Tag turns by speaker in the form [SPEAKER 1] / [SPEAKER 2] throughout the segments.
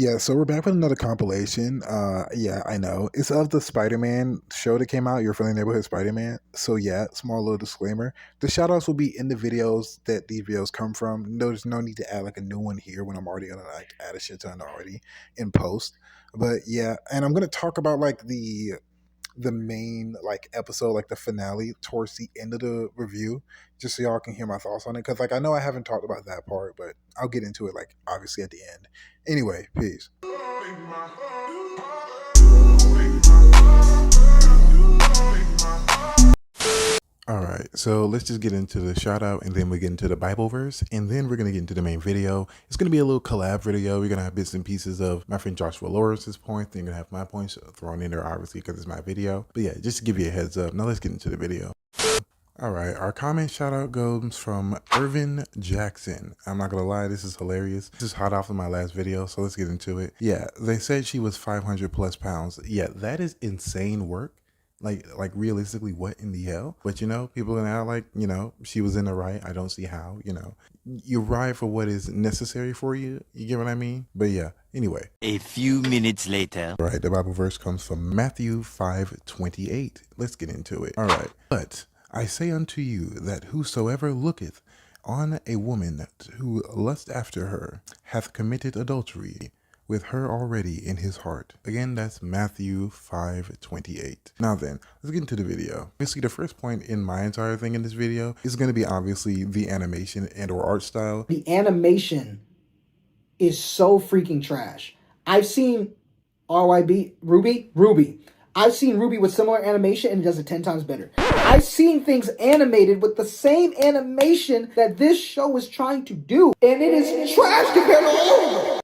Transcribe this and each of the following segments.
[SPEAKER 1] Yeah, so we're back with another compilation. Yeah, I know. It's of the Spider-Man show that came out, Your Friendly Neighborhood Spider-Man. So yeah, small little disclaimer. The shoutouts will be in the videos that these videos come from. No, there's no need to add like a new one here when I'm already gonna like add a shit ton already in post. But yeah, and I'm gonna talk about like the main like episode, like the finale towards the end of the review, just so y'all can hear my thoughts on it. Cause like I know I haven't talked about that part, but I'll get into it like obviously at the end. Anyway, peace. All right, so let's just get into the shout out and then we get into the Bible verse and then we're going to get into the main video. It's going to be a little collab video. We're going to have bits and pieces of my friend Joshua Lawrence's points. Then you're going to have my points thrown in there, obviously, because it's my video. But yeah, just to give you a heads up. Now let's get into the video. All right, our comment shout out goes from Irvin Jackson. I'm not gonna lie, this is hilarious. This is hot off of my last video, so let's get into it. Yeah, they said she was 500 plus pounds. Yeah, that is insane work. Like realistically, what in the hell? But you know, people are gonna act like, you know, she was in the right. I don't see how, you know. You ride for what is necessary for you. You get what I mean? But yeah, anyway.
[SPEAKER 2] A few minutes later.
[SPEAKER 1] All right, the Bible verse comes from Matthew 5:28. Let's get into it. All right. But I say unto you that whosoever looketh on a woman who lust after her hath committed adultery with her already in his heart. Again, that's Matthew 5:28. Now then, let's get into the video. Basically, the first point in my entire thing in this video is going to be obviously the animation and or art style.
[SPEAKER 3] The animation is so freaking trash. I've seen Ruby. I've seen Ruby with similar animation and it does it 10 times better. I've seen things animated with the same animation that this show is trying to do, and it is trash compared to all of them.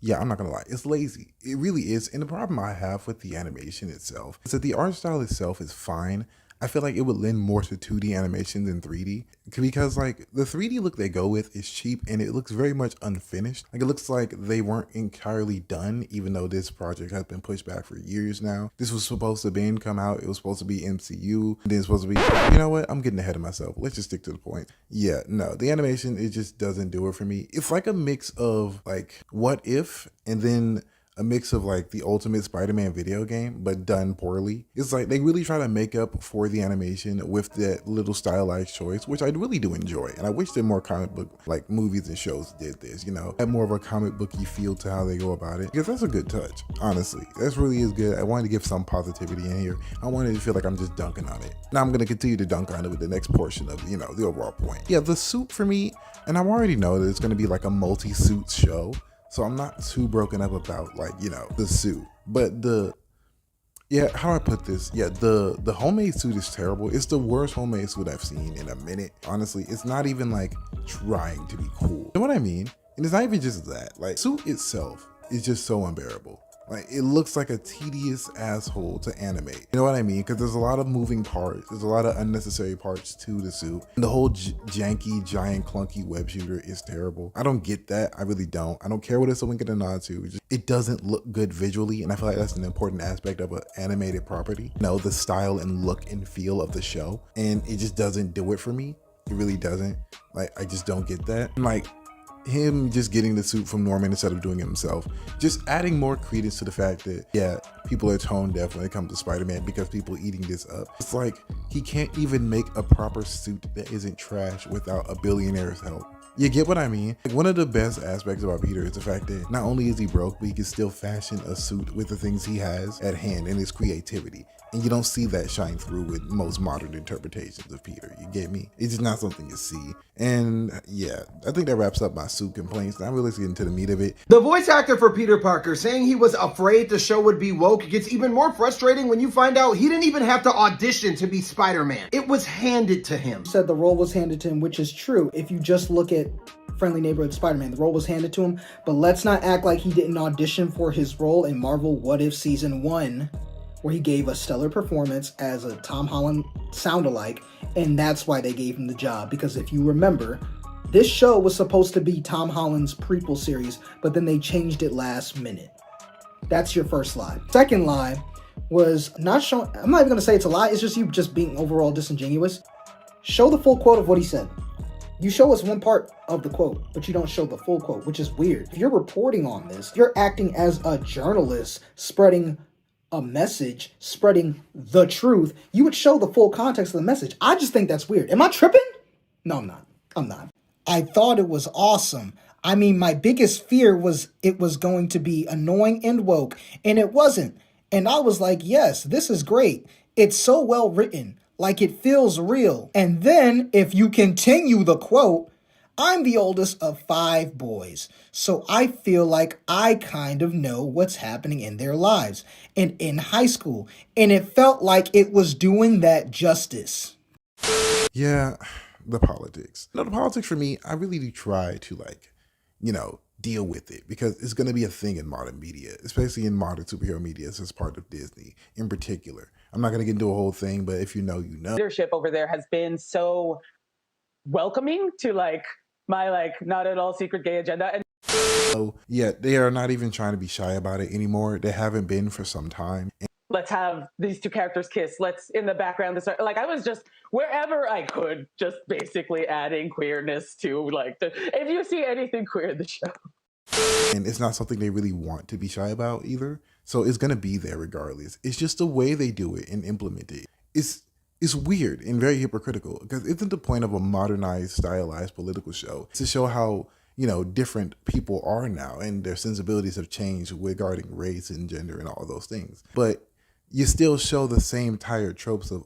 [SPEAKER 1] Yeah, I'm not gonna lie, it's lazy. It really is. And the problem I have with the animation itself is that the art style itself is fine. I feel like it would lend more to 2D animation than 3D because like the 3D look they go with is cheap and it looks very much unfinished. Like it looks like they weren't entirely done, even though this project has been pushed back for years now. This was supposed to come out. It was supposed to be MCU. Then it's supposed to be, you know what? I'm getting ahead of myself. Let's just stick to the point. Yeah, no, the animation, it just doesn't do it for me. It's like a mix of like What If and then a mix of like the Ultimate Spider-Man video game, but done poorly. It's like they really try to make up for the animation with that little stylized choice, which I really do enjoy. And I wish that more comic book like movies and shows did this, you know, have more of a comic booky feel to how they go about it. Because that's a good touch, honestly. That's really is good. I wanted to give some positivity in here. I wanted to feel like I'm just dunking on it. Now I'm going to continue to dunk on it with the next portion of, you know, the overall point. Yeah, the suit for me, and I already know that it's going to be like a multi-suit show. So I'm not too broken up about like, you know, the suit, but how do I put this? Yeah, the homemade suit is terrible. It's the worst homemade suit I've seen in a minute. Honestly, it's not even like trying to be cool. You know what I mean? And it's not even just that, like suit itself is just so unbearable. Like it looks like a tedious asshole to animate. You know what I mean? Because there's a lot of moving parts. There's a lot of unnecessary parts to the suit. And the whole janky, giant, clunky web shooter is terrible. I don't get that. I really don't. I don't care what it's someone get a nod to. It doesn't look good visually. And I feel like that's an important aspect of an animated property. You know, the style and look and feel of the show. And it just doesn't do it for me. It really doesn't. Like, I just don't get that. Like, him just getting the suit from Norman instead of doing it himself, just adding more credence to the fact that, yeah, people are tone deaf when it comes to Spider-Man because people eating this up. It's like he can't even make a proper suit that isn't trash without a billionaire's help. You get what I mean? Like, one of the best aspects about Peter is the fact that not only is he broke, but he can still fashion a suit with the things he has at hand and his creativity. And you don't see that shine through with most modern interpretations of Peter. You get me? It's just not something you see. And yeah, I think that wraps up my suit complaints. Now really getting to the meat of it.
[SPEAKER 4] The voice actor for Peter Parker saying he was afraid the show would be woke gets even more frustrating when you find out he didn't even have to audition to be Spider-Man. It was handed to him.
[SPEAKER 3] Said the role was handed to him, which is true. If you just look at Friendly Neighborhood Spider-Man, the role was handed to him. But let's not act like he didn't audition for his role in Marvel What If Season 1. Where he gave a stellar performance as a Tom Holland sound-alike, and that's why they gave him the job. Because if you remember, this show was supposed to be Tom Holland's prequel series, but then they changed it last minute. That's your first lie. Second lie was not showing. I'm not even going to say it's a lie, it's just you just being overall disingenuous. Show the full quote of what he said. You show us one part of the quote, but you don't show the full quote, which is weird. If you're reporting on this, you're acting as a journalist, spreading a message, spreading the truth. You would show the full context of the message. I just think that's weird. Am I tripping? No, I'm not. I'm not. I thought it was awesome. I mean, my biggest fear was it was going to be annoying and woke, and it wasn't. And I was like, yes, this is great. It's so well written, like it feels real. And then, if you continue the quote, I'm the oldest of 5 boys, so I feel like I kind of know what's happening in their lives and in high school, and it felt like it was doing that justice.
[SPEAKER 1] Yeah, the politics. No, the politics for me, I really do try to deal with it because it's going to be a thing in modern media, especially in modern superhero media as part of Disney in particular. I'm not going to get into a whole thing, but if you know, you know.
[SPEAKER 5] Leadership over there has been so welcoming to my not at all secret gay agenda. And
[SPEAKER 1] so yeah, they are not even trying to be shy about it anymore. They haven't been for some time.
[SPEAKER 5] Let's have these 2 characters kiss. Let's in the background. I was just wherever I could, just basically adding queerness to if you see anything queer in the show.
[SPEAKER 1] And it's not something they really want to be shy about either. So it's going to be there regardless. It's just the way they do it and implement it. It's weird and very hypocritical because isn't the point of a modernized, stylized political show to show how, different people are now and their sensibilities have changed regarding race and gender and all those things. But you still show the same tired tropes of,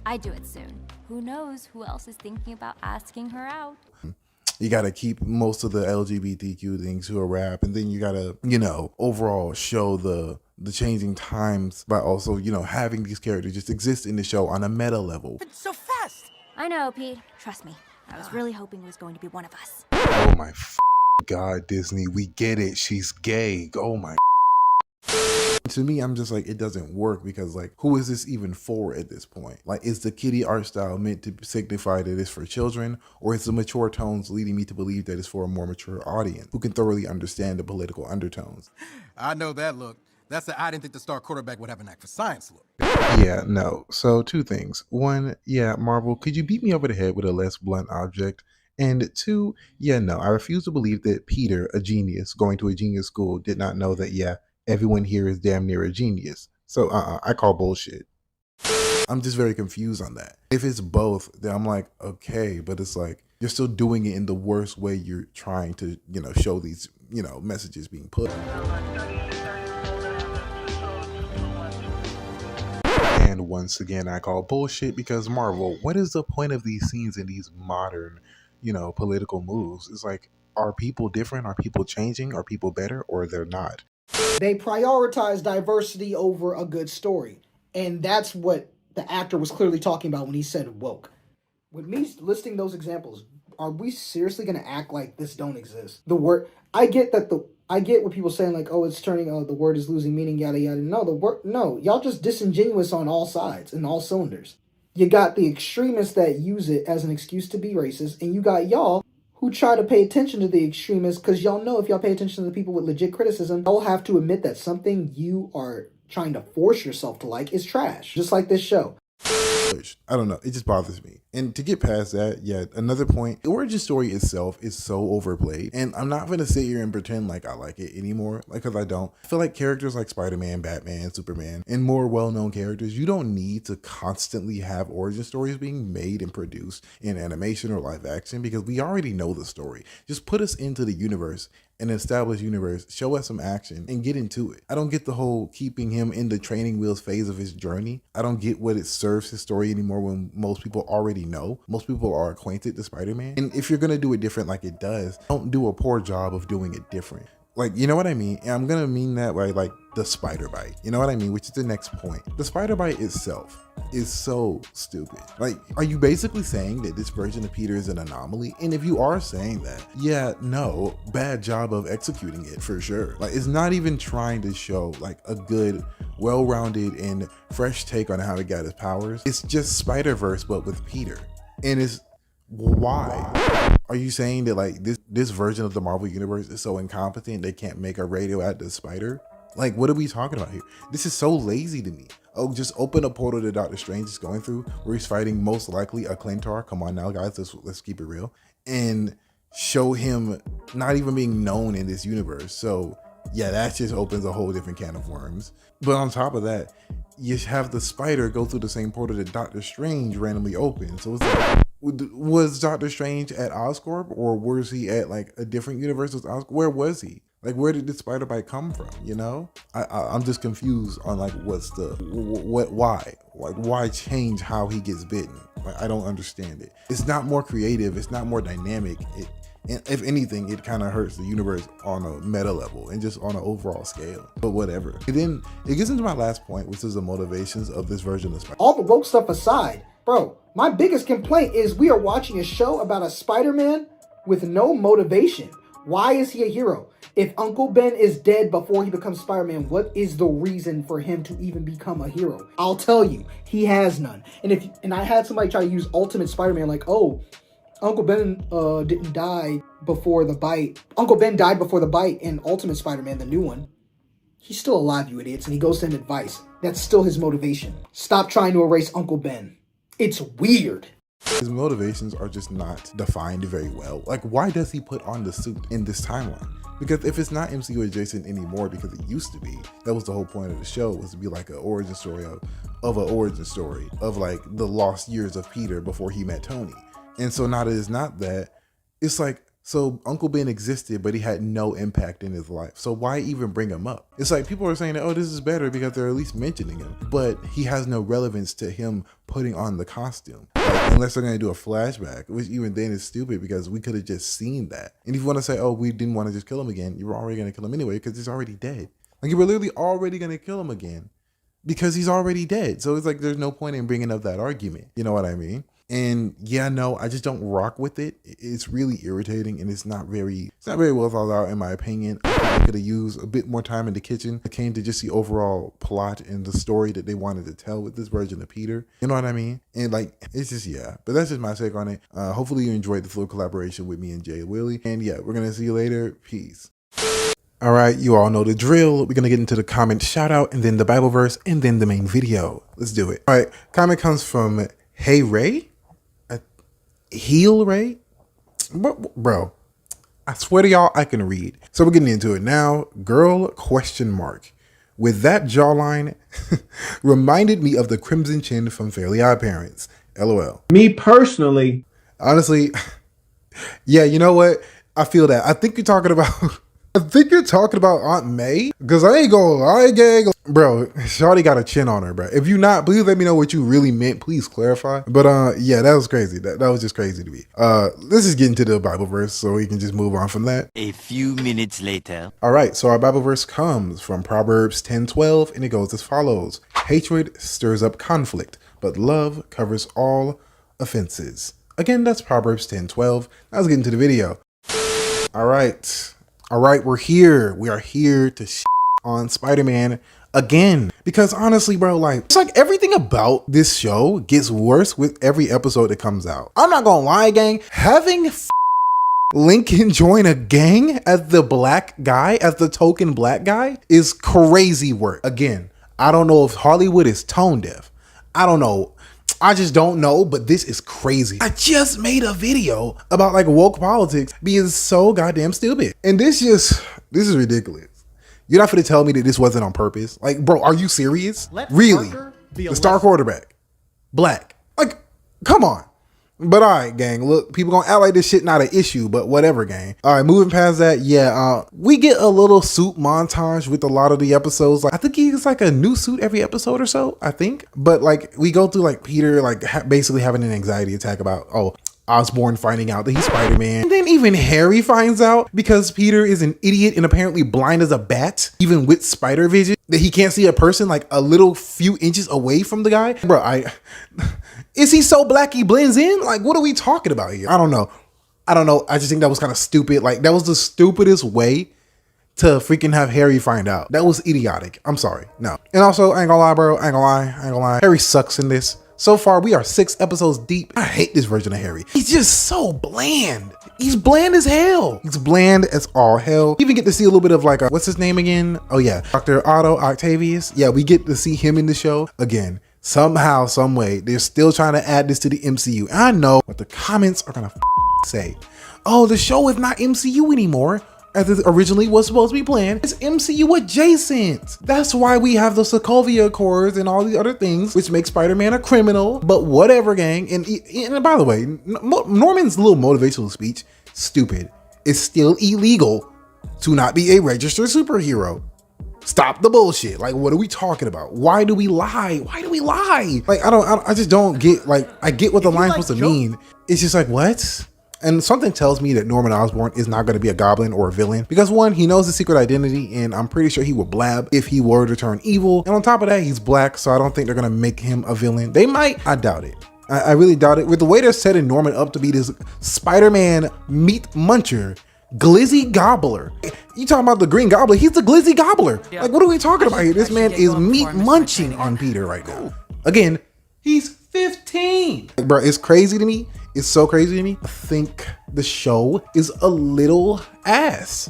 [SPEAKER 6] I do it soon. Who knows who else is thinking about asking her out?
[SPEAKER 1] You got to keep most of the LGBTQ things to a wrap. And then you got to, overall show the changing times by also, having these characters just exist in the show on a meta level.
[SPEAKER 7] It's so fast.
[SPEAKER 6] I know, Pete. Trust me. I was really hoping it was going to be one of us.
[SPEAKER 1] Oh my God, Disney. We get it. She's gay. Oh my. To me, I'm just like, it doesn't work because who is this even for at this point? Is the kiddie art style meant to signify that it's for children, or is the mature tones leading me to believe that it's for a more mature audience who can thoroughly understand the political undertones?
[SPEAKER 7] I know that look. That's the I didn't think the star quarterback would have an act for science look.
[SPEAKER 1] Yeah, no. So 2 things. 1, yeah, Marvel, could you beat me over the head with a less blunt object? And 2, yeah, no, I refuse to believe that Peter, a genius, going to a genius school, did not know that, yeah, everyone here is damn near a genius. So I call bullshit. I'm just very confused on that. If it's both, then I'm like, okay, but it's you're still doing it in the worst way you're trying to, show these, messages being put. And once again, I call bullshit because Marvel, what is the point of these scenes in these modern, political moves? It's are people different? Are people changing? Are people better? Or they're not?
[SPEAKER 3] They prioritize diversity over a good story. And that's what the actor was clearly talking about when he said woke. With me listing those examples, are we seriously going to act like this don't exist? The word, I get what people saying it's turning, the word is losing meaning, yada yada. No, y'all just disingenuous on all sides and all cylinders. You got the extremists that use it as an excuse to be racist, and you got y'all who try to pay attention to the extremists because y'all know if y'all pay attention to the people with legit criticism, y'all have to admit that something you are trying to force yourself to like is trash. Just like this show.
[SPEAKER 1] I don't know. It just bothers me. And to get past that, yeah, another point, the origin story itself is so overplayed. And I'm not going to sit here and pretend like I like it anymore, because I don't. I feel like characters like Spider-Man, Batman, Superman, and more well-known characters, you don't need to constantly have origin stories being made and produced in animation or live action because we already know the story. Just put us into the universe, an established universe, show us some action and get into it. I don't get the whole keeping him in the training wheels phase of his journey. I don't get what it serves his story anymore when most people already know. Most people are acquainted to Spider-Man. And if you're gonna do it different like it does, don't do a poor job of doing it different. You know what I mean? And I'm gonna mean that by the spider bite. You know what I mean? Which is the next point. The spider bite itself is so stupid. Are you basically saying that this version of Peter is an anomaly? And if you are saying that, yeah, no, bad job of executing it for sure. It's not even trying to show a good, well-rounded and fresh take on how he got his powers. It's just Spider-Verse, but with Peter. And it's why? Are you saying that this version of the Marvel Universe is so incompetent they can't make a radioactive spider? What are we talking about here? This is so lazy to me. Oh, just open a portal that Doctor Strange is going through where he's fighting most likely a Clintar. Come on now, guys, let's keep it real. and show him not even being known in this universe. So yeah, that just opens a whole different can of worms. But on top of that, you have the spider go through the same portal that Doctor Strange randomly opened. So it's like, was Doctor Strange at Oscorp, or was he at like a different universe with Oscorp? Where was he? Like, where did the spider bite come from? You know, I'm just confused on like why change how he gets bitten? Like, I don't understand it. It's not more creative. It's not more dynamic. And if anything, it kind of hurts the universe on a meta level and just on an overall scale, but whatever. And then it gets into my last point, which is the motivations of this version of Spider-Man.
[SPEAKER 3] All the woke stuff aside, bro, my biggest complaint is we are watching a show about a Spider-Man with no motivation. Why is he a hero? If Uncle Ben is dead before he becomes Spider-Man, what is the reason for him to even become a hero? I'll tell you, he has none. And I had somebody try to use Ultimate Spider-Man like, oh, Uncle Ben didn't die before the bite. Uncle Ben died before the bite in Ultimate Spider-Man, the new one. He's still alive, you idiots, and he goes to him advice. That's still his motivation. Stop trying to erase Uncle Ben. It's weird.
[SPEAKER 1] His motivations are just not defined very well. Like, why does he put on the suit in this timeline? Because if it's not MCU adjacent anymore, because it used to be, that was the whole point of the show, was to be like an origin story of an origin story of like the lost years of Peter before he met Tony. And so now that it's not that, it's like, so Uncle Ben existed, but he had no impact in his life. So why even bring him up? It's like people are saying that, oh, this is better because they're at least mentioning him, but he has no relevance to him putting on the costume. Like, unless they're gonna do a flashback, which even then is stupid because we could have just seen that. And if you want to say, oh, we didn't want to just kill him again, you were already gonna kill him anyway because he's already dead. Like, you were literally already gonna kill him again because he's already dead. So it's like, there's no point in bringing up that argument. You know what I mean? And yeah, no, I just don't rock with it. It's really irritating, and it's not very well thought out in my opinion. I could have used a bit more time in the kitchen. It came to just the overall plot and the story that they wanted to tell with this version of Peter. You know what I mean? And like, it's just, yeah. But that's just my take on it. Hopefully you enjoyed the full collaboration with me and Jay Willie. And yeah, we're gonna see you later. Peace. All right, you all know the drill. We're gonna get into the comment shout out, and then the Bible verse, and then the main video. Let's do it. All right, comment comes from Hey Ray. Heel Ray? Bro, I swear to y'all, I can read. So we're getting into it now. Girl, question mark. With that jawline, reminded me of the crimson chin from Fairly Odd Parents. LOL.
[SPEAKER 8] Me personally.
[SPEAKER 1] Honestly, yeah, you know what? I feel that. I think you're talking about Aunt May. Because I ain't gonna lie, gang. Bro, Shawty got a chin on her, bro. If you not, please let me know what you really meant. Please clarify. But yeah, that was crazy. That was just crazy to me. Let's just get into the Bible verse so we can just move on from that.
[SPEAKER 2] A few minutes later.
[SPEAKER 1] All right, so our Bible verse comes from Proverbs 10:12, and it goes as follows. Hatred stirs up conflict, but love covers all offenses. Again, that's Proverbs 10:12. Now let's get into the video. All right, we're here. We are here to on Spider-Man again, because honestly, bro, like, it's like everything about this show gets worse with every episode that comes out. I'm not gonna lie, gang, having Lincoln join a gang as the black guy, as the token black guy, is crazy work. Again, I don't know if Hollywood is tone deaf. I don't know. I just don't know, but this is crazy. I just made a video about like woke politics being so goddamn stupid. And this is ridiculous. You're not going to tell me that this wasn't on purpose? Like, bro, are you serious? Really? The star quarterback. Black. Like, come on. But all right, gang, look, people gonna act like this shit not an issue, but whatever, gang. All right, moving past that, yeah, we get a little suit montage with a lot of the episodes. Like, I think he gets like a new suit every episode or so, I think. But like, we go through like Peter, like basically having an anxiety attack about, oh, Osborn finding out that he's Spider-Man. And then even Harry finds out because Peter is an idiot and apparently blind as a bat, even with spider vision, that he can't see a person like a little few inches away from the guy. Bro, is he so black he blends in? Like, what are we talking about here? I don't know. I just think that was kind of stupid. Like, that was the stupidest way to freaking have Harry find out. That was idiotic. I'm sorry. No. And also, I ain't gonna lie, bro. I ain't gonna lie. Harry sucks in this. So far, we are 6 episodes deep. I hate this version of Harry. He's just so bland. He's bland as hell. He's bland as all hell. We even get to see a little bit of like, what's his name again? Oh yeah, Dr. Otto Octavius. Yeah, we get to see him in the show again. Somehow, some way, they're still trying to add this to the MCU. I know what the comments are gonna say. oh, the show is not MCU anymore, as it originally was supposed to be planned. It's MCU adjacent. That's why we have the Sokovia Accords and all the other things, which make Spider-Man a criminal, but whatever, gang. And by the way, Norman's little motivational speech, stupid. It's still illegal to not be a registered superhero. Stop the bullshit. Like, what are we talking about? Why do we lie? Why do we lie? Like, I just don't get, like, I get what the line's supposed to mean. It's just like, what? And something tells me that Norman Osborn is not going to be a goblin or a villain because, one, he knows his secret identity, and I'm pretty sure he would blab if he were to turn evil. And on top of that, he's black, so I don't think they're going to make him a villain. They might. I doubt it. I really doubt it. With the way they're setting Norman up to be this Spider-Man meat muncher, glizzy gobbler. You talking about the Green Goblin? He's the glizzy gobbler. Yeah. Like, what are we talking about here? This man is meat munching on Peter right now. Again, he's 15. Like, bro, it's crazy to me. It's so crazy to me. I think the show is a little ass.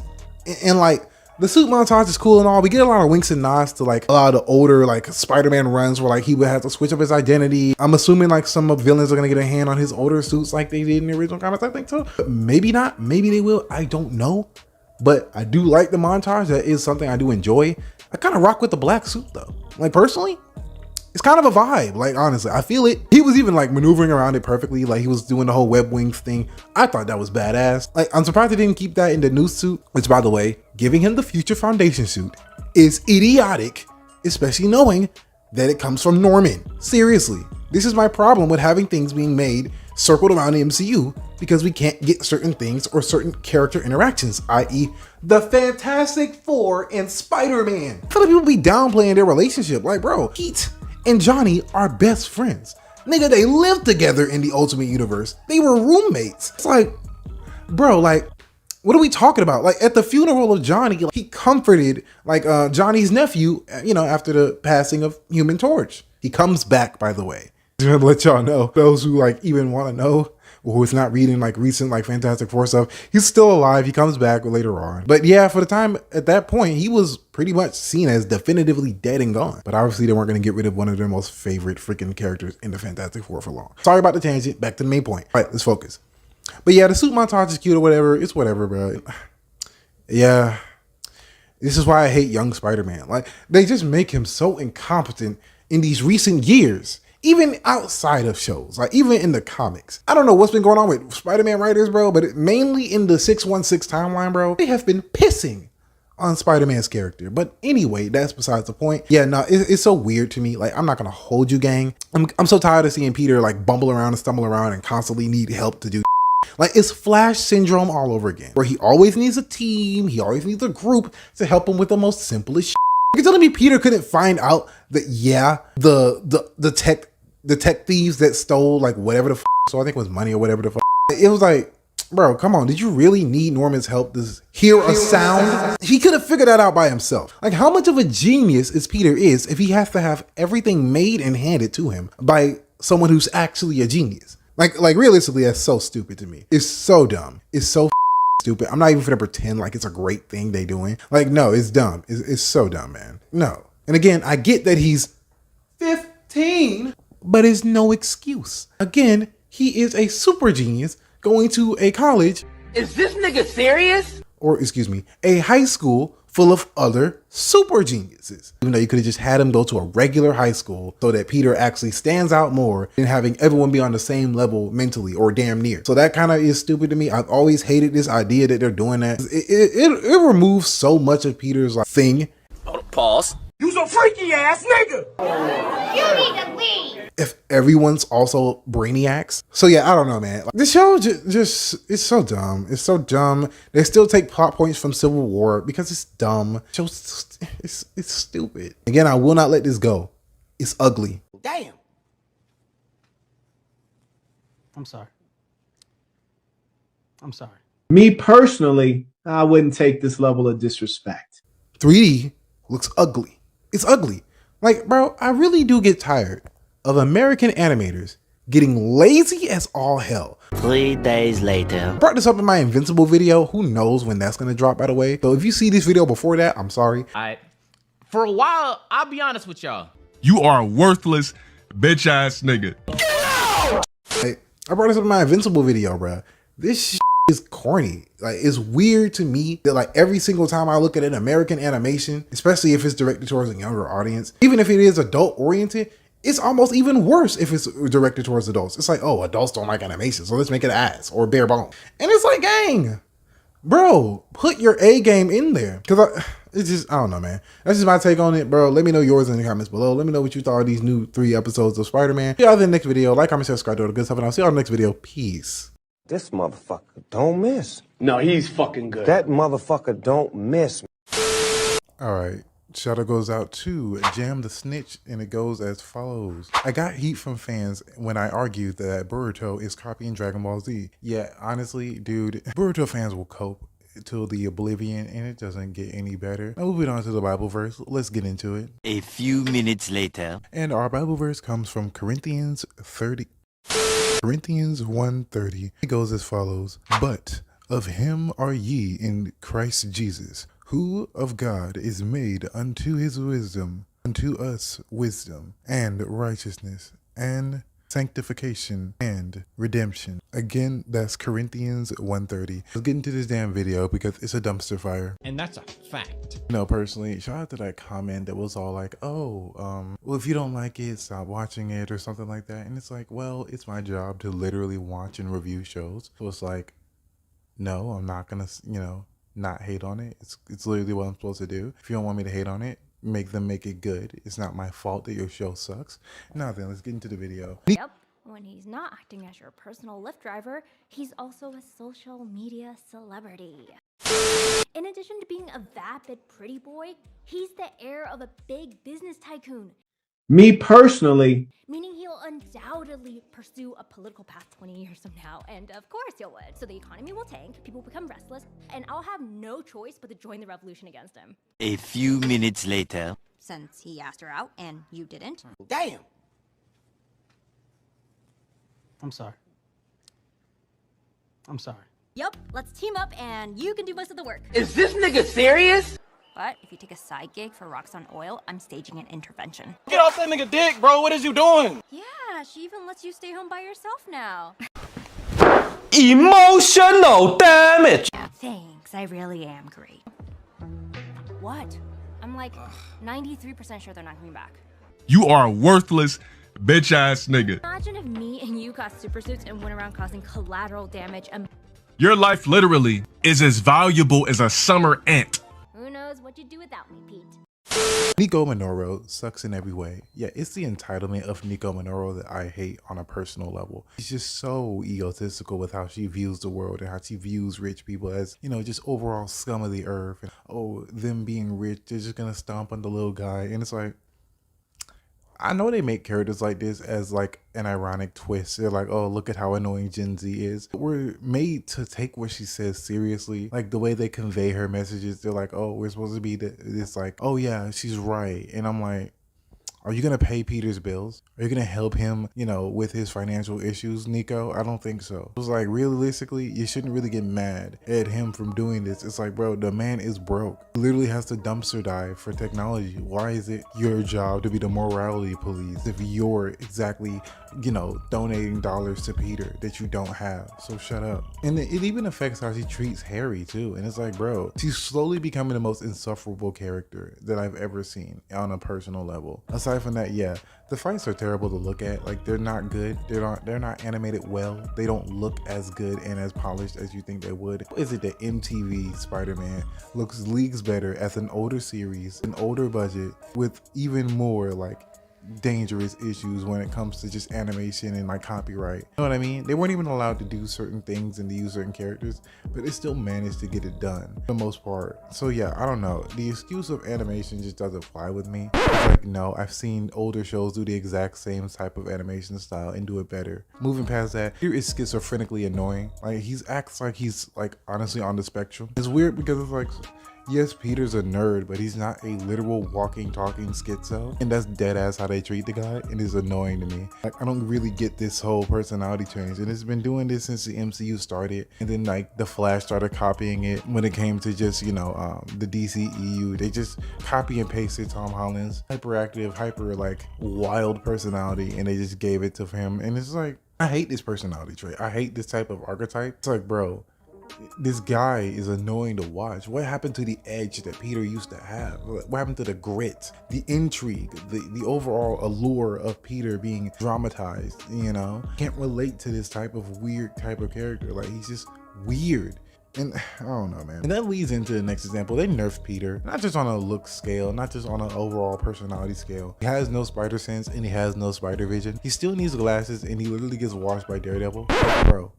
[SPEAKER 1] And like, the suit montage is cool and all. We get a lot of winks and nods to like a lot of the older like Spider-Man runs where like he would have to switch up his identity. I'm assuming like some of the villains are gonna get a hand on his older suits like they did in the original comics, I think so. But maybe not, maybe they will, I don't know. But I do like the montage. That is something I do enjoy. I kind of rock with the black suit though. Like personally, it's kind of a vibe. Like honestly, I feel it. He was even like maneuvering around it perfectly. Like he was doing the whole web wings thing. I thought that was badass. Like I'm surprised they didn't keep that in the new suit, which by the way, giving him the Future Foundation suit is idiotic, especially knowing that it comes from Norman. Seriously, this is my problem with having things being made circled around the MCU because we can't get certain things or certain character interactions, i.e. the Fantastic Four and Spider-Man. A lot of people be downplaying their relationship. Like bro, Pete and Johnny are best friends. Nigga, they lived together in the Ultimate Universe. They were roommates. It's like, bro, like, what are we talking about? Like at the funeral of Johnny, like, he comforted like Johnny's nephew, you know, after the passing of Human Torch. He comes back, by the way. Just to let y'all know, those who like even want to know, or who is not reading like recent like Fantastic Four stuff, he's still alive. He comes back later on. But yeah, for the time at that point, he was pretty much seen as definitively dead and gone. But obviously they weren't going to get rid of one of their most favorite freaking characters in the Fantastic Four for long. Sorry about the tangent. Back to the main point. All right, let's focus. But yeah, the suit montage is cute or whatever. It's whatever, bro. Yeah. This is why I hate young Spider-Man. Like they just make him so incompetent in these recent years. Even outside of shows, like even in the comics. I don't know what's been going on with Spider-Man writers, bro, but mainly in the 616 timeline, bro, they have been pissing on Spider-Man's character. But anyway, that's besides the point. Yeah, no, it's so weird to me. Like, I'm not gonna hold you, gang. I'm so tired of seeing Peter like bumble around and stumble around and constantly need help to do. Like it's Flash syndrome all over again, where he always needs a team, he always needs a group to help him with the most simplest shit. You're telling me Peter couldn't find out that, yeah, the tech thieves that stole like whatever the so I think it was money or whatever the it was like, bro, come on, did you really need Norman's help to hear a sound? He could have figured that out by himself. Like how much of a genius is Peter is if he has to have everything made and handed to him by someone who's actually a genius? Like realistically, that's so stupid to me. It's so dumb. It's so stupid. I'm not even gonna pretend like it's a great thing they doing. Like, no, it's dumb. It's so dumb, man. No. And again, I get that he's 15, but it's no excuse. Again, he is a super genius going to a college.
[SPEAKER 8] Is this nigga serious?
[SPEAKER 1] Or excuse me, a high school full of other super geniuses. Even though you could have just had him go to a regular high school so that Peter actually stands out more than having everyone be on the same level mentally or damn near. So that kind of is stupid to me. I've always hated this idea that they're doing that. It removes so much of Peter's like thing.
[SPEAKER 8] Pause.
[SPEAKER 9] You's a freaky ass nigga.
[SPEAKER 6] You need to leave.
[SPEAKER 1] If everyone's also brainiacs. So yeah, I don't know, man. Like, this show just it's so dumb. It's so dumb. They still take plot points from Civil War because it's dumb. It's stupid. Again, I will not let this go. It's ugly.
[SPEAKER 8] Damn.
[SPEAKER 9] I'm sorry.
[SPEAKER 10] Me personally, I wouldn't take this level of disrespect.
[SPEAKER 1] 3D looks ugly. It's ugly. Like, bro, I really do get tired of American animators getting lazy as all hell.
[SPEAKER 2] 3 days later.
[SPEAKER 1] I brought this up in my Invincible video. Who knows when that's going to drop, by the way. So if you see this video before that, I'm sorry.
[SPEAKER 11] For a while, I'll be honest with y'all.
[SPEAKER 12] You are a worthless bitch ass nigga.
[SPEAKER 1] I brought this up in my Invincible video, bro. This It's corny. Like, it's weird to me that like every single time I look at an American animation, especially if it's directed towards a younger audience, even if it is adult oriented, it's almost even worse if it's directed towards adults. It's like, oh, adults don't like animation, so let's make it ass or bare bone. And it's like, gang, bro, put your A game in there. Cause it's just, I don't know, man. That's just my take on it, bro. Let me know yours in the comments below. Let me know what you thought of these new 3 episodes of Spider-Man. See y'all in the next video. Like, comment, share, subscribe, do all the good stuff, and I'll see y'all in the next video. Peace.
[SPEAKER 13] This motherfucker don't miss.
[SPEAKER 9] No, he's fucking good.
[SPEAKER 13] That motherfucker don't miss.
[SPEAKER 1] All right. Shout out goes out to Jam the Snitch, and it goes as follows. I got heat from fans when I argued that Boruto is copying Dragon Ball Z. Yeah, honestly, dude, Boruto fans will cope till the oblivion, and it doesn't get any better. Now moving on to the Bible verse, let's get into it.
[SPEAKER 2] A few minutes later.
[SPEAKER 1] And our Bible verse comes from Corinthians 1:30. It goes as follows. But of him are ye in Christ Jesus, who of God is made unto his wisdom, unto us wisdom, and righteousness, and sanctification, and redemption. Again, that's Corinthians 1:30. Let's get into this damn video because it's a dumpster fire.
[SPEAKER 11] And that's a fact.
[SPEAKER 1] You know, personally, shout out to that comment that was all like, oh, well, if you don't like it, stop watching it or something like that. And it's like, well, it's my job to literally watch and review shows. So it's like, no, I'm not gonna, you know, not hate on it. It's literally what I'm supposed to do. If you don't want me to hate on it, make it good. It's not my fault that your show sucks. Now then, let's get into the video.
[SPEAKER 6] Yep. When he's not acting as your personal Lyft driver, he's also a social media celebrity. In addition to being a vapid pretty boy, he's the heir of a big business tycoon.
[SPEAKER 10] Me personally,
[SPEAKER 6] Meaning he'll undoubtedly pursue a political path 20 years from now, and of course he would. So the economy will tank, people become restless, and I'll have no choice but to join the revolution against him.
[SPEAKER 2] A few minutes later.
[SPEAKER 6] Since he asked her out and you didn't.
[SPEAKER 9] Damn. I'm sorry. I'm sorry.
[SPEAKER 6] Yup, let's team up and you can do most of the work.
[SPEAKER 8] Is this nigga serious?
[SPEAKER 6] But if you take a side gig for Rocks on Oil, I'm staging an intervention.
[SPEAKER 9] Get off that nigga dick, bro. What is you doing?
[SPEAKER 6] Yeah, she even lets you stay home by yourself now.
[SPEAKER 9] Emotional damage.
[SPEAKER 6] Thanks, I really am great. What? I'm like 93% sure they're not coming back.
[SPEAKER 12] You are a worthless bitch ass nigga.
[SPEAKER 6] Imagine if me and you got super suits and went around causing collateral damage and
[SPEAKER 12] Your life literally is as valuable as a summer ant.
[SPEAKER 6] who knows what you'd do without me, Pete.
[SPEAKER 1] Nico Minoru sucks in every way. Yeah, it's the entitlement of Nico Minoru that I hate on a personal level. She's just so egotistical with how she views the world and how she views rich people as, you know, just overall scum of the earth. And, oh, them being rich, they're just gonna stomp on the little guy. And it's like, I know they make characters like this as like an ironic twist. They're like, oh, look at how annoying Gen Z is. We're made to take what she says seriously. Like the way they convey her messages, they're like, oh, we're supposed to be this like, oh yeah, she's right. And I'm like, are you going to pay Peter's bills? Are you going to help him, you know, with his financial issues, Nico? I don't think so. It was like, realistically, you shouldn't really get mad at him from doing this. It's like, bro, the man is broke. He literally has to dumpster dive for technology. Why is it your job to be the morality police if you're exactly, you know, donating dollars to Peter that you don't have? So shut up. And it even affects how she treats Harry too. And it's like, bro, she's slowly becoming the most insufferable character that I've ever seen on a personal level. Aside from that, yeah, the fights are terrible to look at. Like, they're not good. They're not animated well. They don't look as good and as polished as you think they would. Is it that MTV Spider-Man looks leagues better as an older series, an older budget, with even more like dangerous issues when it comes to just animation and like copyright. You know what I mean? They weren't even allowed to do certain things and to use certain characters, but they still managed to get it done for the most part. So yeah, I don't know. The excuse of animation just doesn't fly with me. It's like, no, I've seen older shows do the exact same type of animation style and do it better. Moving past that, here is schizophrenically annoying. Like, he acts like he's like honestly on the spectrum. It's weird because it's like, yes, Peter's a nerd, but he's not a literal walking, talking schizo. And that's dead ass how they treat the guy, and it's annoying to me. Like, I don't really get this whole personality change, and it's been doing this since the MCU started. And then like the Flash started copying it when it came to just, you know, the DCEU. They just copy and pasted Tom Holland's hyperactive, hyper like wild personality, and they just gave it to him. And it's like, I hate this personality trait. I hate this type of archetype. It's like, bro, This guy is annoying to watch. What happened to the edge that Peter used to have? What happened to the grit, the intrigue, the overall allure of Peter being dramatized? You know, can't relate to this type of weird type of character. Like, he's just weird. And I don't know, man. And that leads into the next example. They nerfed Peter, not just on a look scale, not just on an overall personality scale. He has no spider sense and he has no spider vision. He still needs glasses and he literally gets washed by Daredevil. Bro,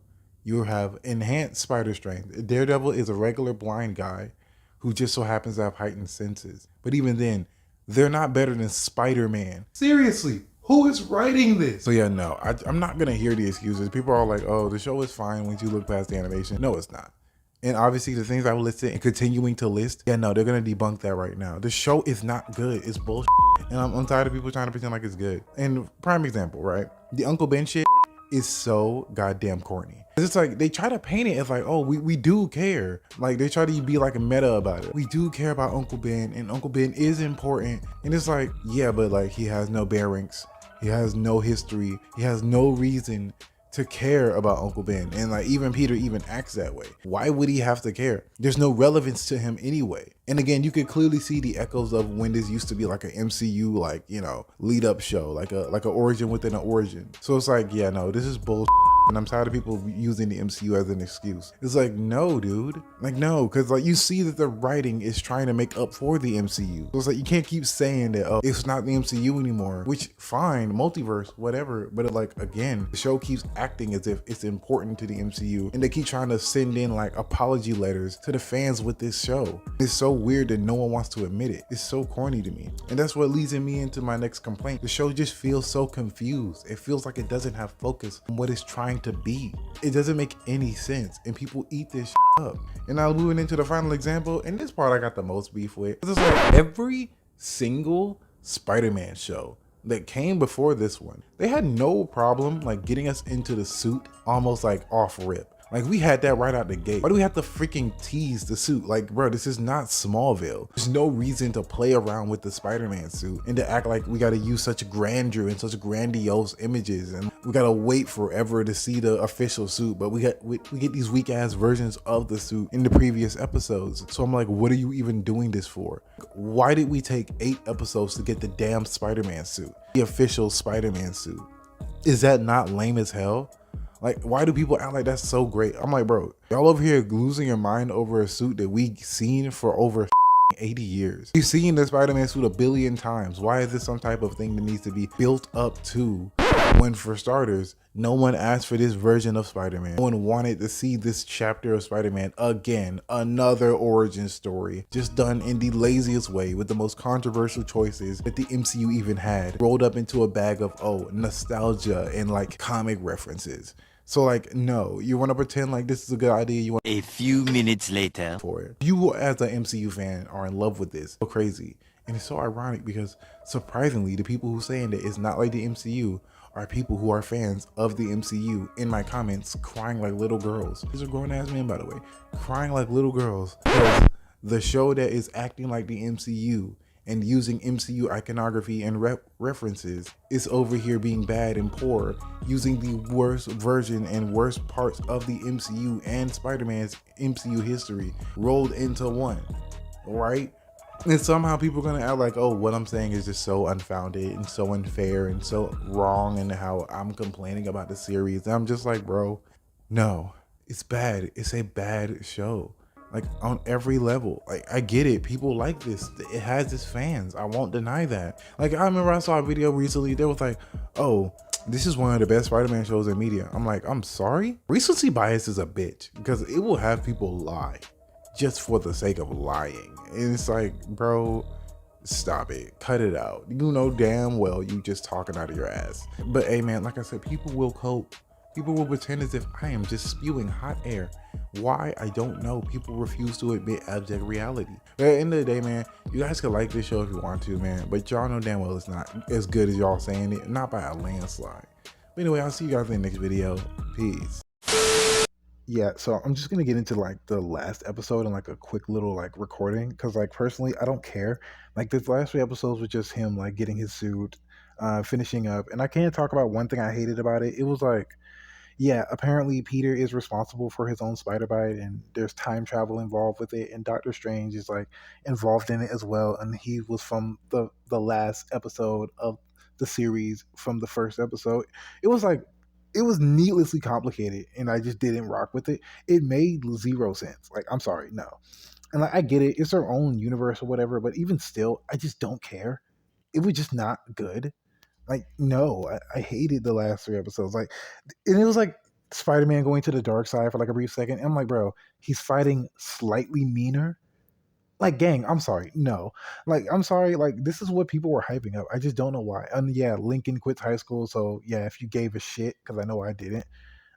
[SPEAKER 1] you have enhanced spider strength. Daredevil is a regular blind guy who just so happens to have heightened senses. But even then, they're not better than Spider-Man. Seriously, who is writing this? So yeah, no, I'm not gonna hear the excuses. People are like, oh, the show is fine once you look past the animation. No, it's not. And obviously the things I've listed and continuing to list, yeah, no, they're gonna debunk that right now. The show is not good. It's bullshit. And I'm tired of people trying to pretend like it's good. And prime example, right? The Uncle Ben shit is so goddamn corny. It's like they try to paint it as like, oh, we do care. Like they try to be like a meta about it. We do care about Uncle Ben and Uncle Ben is important. And it's like, yeah, but like he has no bearings. He has no history. He has no reason to care about Uncle Ben. And like even Peter even acts that way. Why would he have to care? There's no relevance to him anyway. And again, you could clearly see the echoes of when this used to be like an MCU, like, you know, lead up show, like a origin within an origin. So it's like, yeah, no, this is bullshit. And I'm tired of people using the MCU as an excuse. It's like, no, dude. Like, no, because like you see that the writing is trying to make up for the MCU. So it's like you can't keep saying that, oh, it's not the MCU anymore, which fine, multiverse, whatever. But like, again, the show keeps acting as if it's important to the MCU. And they keep trying to send in like apology letters to the fans with this show. It's so weird that no one wants to admit it. It's so corny to me. And that's what leads me into my next complaint. The show just feels so confused. It feels like it doesn't have focus on what it's trying to be. It doesn't make any sense and people eat this up. And now moving into the final example, and this part I got the most beef with. It's like every single Spider-Man show that came before this one, they had no problem like getting us into the suit almost like off rip. Like we had that right out the gate. Why do we have to freaking tease the suit? Like, bro, this is not Smallville. There's no reason to play around with the Spider-Man suit and to act like we gotta use such grandeur and such grandiose images and we gotta wait forever to see the official suit. But we get these weak ass versions of the suit in the previous episodes. So I'm like, what are you even doing this for? Why did we take 8 episodes to get the damn Spider-Man suit? The official Spider-Man suit. Is that not lame as hell? Like, why do people act like that's so great? I'm like, bro, y'all over here losing your mind over a suit that we've seen for over 80 years. You've seen the Spider-Man suit a billion times. Why is this some type of thing that needs to be built up to when, for starters, no one asked for this version of Spider-Man? No one wanted to see this chapter of Spider-Man again. Another origin story, just done in the laziest way with the most controversial choices that the MCU even had, rolled up into a bag of, oh, nostalgia and like comic references. So like, no, you want to pretend like this is a good idea. You want
[SPEAKER 2] a few minutes later
[SPEAKER 1] for it. You as an MCU fan are in love with this. So crazy. And it's so ironic because surprisingly, the people who saying that it's not like the MCU are people who are fans of the MCU in my comments crying like little girls. These are grown ass men, by the way, crying like little girls because the show that is acting like the MCU and using MCU iconography and references is over here being bad and poor, using the worst version and worst parts of the MCU and Spider-Man's MCU history rolled into one, right? And somehow people are gonna act like, oh, what I'm saying is just so unfounded and so unfair and so wrong and how I'm complaining about the series. And I'm just like, bro, no, it's bad. It's a bad show. Like on every level. Like I get it, people like this, it has its fans, I won't deny that. Like I remember I saw a video recently that was like, oh, this is one of the best Spider-Man shows in media. I'm like, I'm sorry? Recency bias is a bitch because it will have people lie just for the sake of lying. And it's like, bro, stop it, cut it out. You know damn well you just talking out of your ass. But hey man, like I said, people will cope. People will pretend as if I am just spewing hot air. Why? I don't know. People refuse to admit abject reality. But at the end of the day, man, you guys can like this show if you want to, man. But y'all know damn well it's not as good as y'all saying it. Not by a landslide. But anyway, I'll see you guys in the next video. Peace. Yeah, so I'm just gonna get into like the last episode and like a quick little like recording because like personally I don't care. Like this last 3 episodes was just him like getting his suit, finishing up, and I can't talk about one thing I hated about it. It was like yeah, apparently Peter is responsible for his own spider bite, and there's time travel involved with it, and Doctor Strange is like involved in it as well, and he was from the last episode of the series from the first episode. It was like it was needlessly complicated, and I just didn't rock with it. It made zero sense. Like, I'm sorry, no. And like, I get it, it's their own universe or whatever, but even still, I just don't care. It was just not good. Like, no, I hated the last three episodes. Like, and it was like Spider-Man going to the dark side for like a brief second. I'm like, bro, he's fighting slightly meaner. Like, gang, I'm sorry, no. Like, I'm sorry, like, this is what people were hyping up. I just don't know why. And yeah, Lincoln quits high school, so yeah, if you gave a shit, because I know I didn't.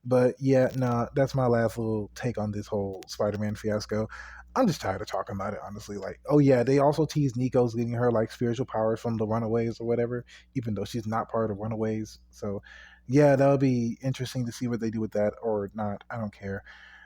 [SPEAKER 1] But yeah, nah, that's my last little take on this whole Spider-Man fiasco. I'm just tired of talking about it, honestly. Like, oh yeah, they also teased Nico's getting her like spiritual powers from the Runaways or whatever, even though she's not part of Runaways. So yeah, that'll be interesting to see what they do with that or not. I don't care.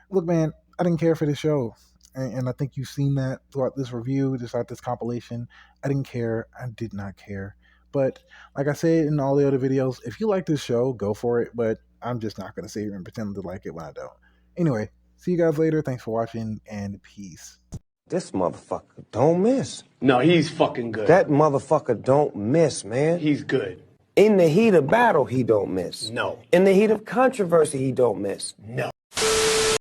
[SPEAKER 1] Look, man, I didn't care for the show. And I think you've seen that throughout this review, throughout this compilation. I didn't care. I did not care. But like I said in all the other videos, if you like this show, go for it. But I'm just not going to sit here and pretend to like it when I don't. Anyway, see you guys later. Thanks for watching, and peace.
[SPEAKER 13] This motherfucker don't miss.
[SPEAKER 9] No, he's fucking good.
[SPEAKER 13] That motherfucker don't miss, man.
[SPEAKER 9] He's good.
[SPEAKER 13] In the heat of battle, he don't miss.
[SPEAKER 9] No.
[SPEAKER 13] In the heat of controversy, he don't miss.
[SPEAKER 9] No.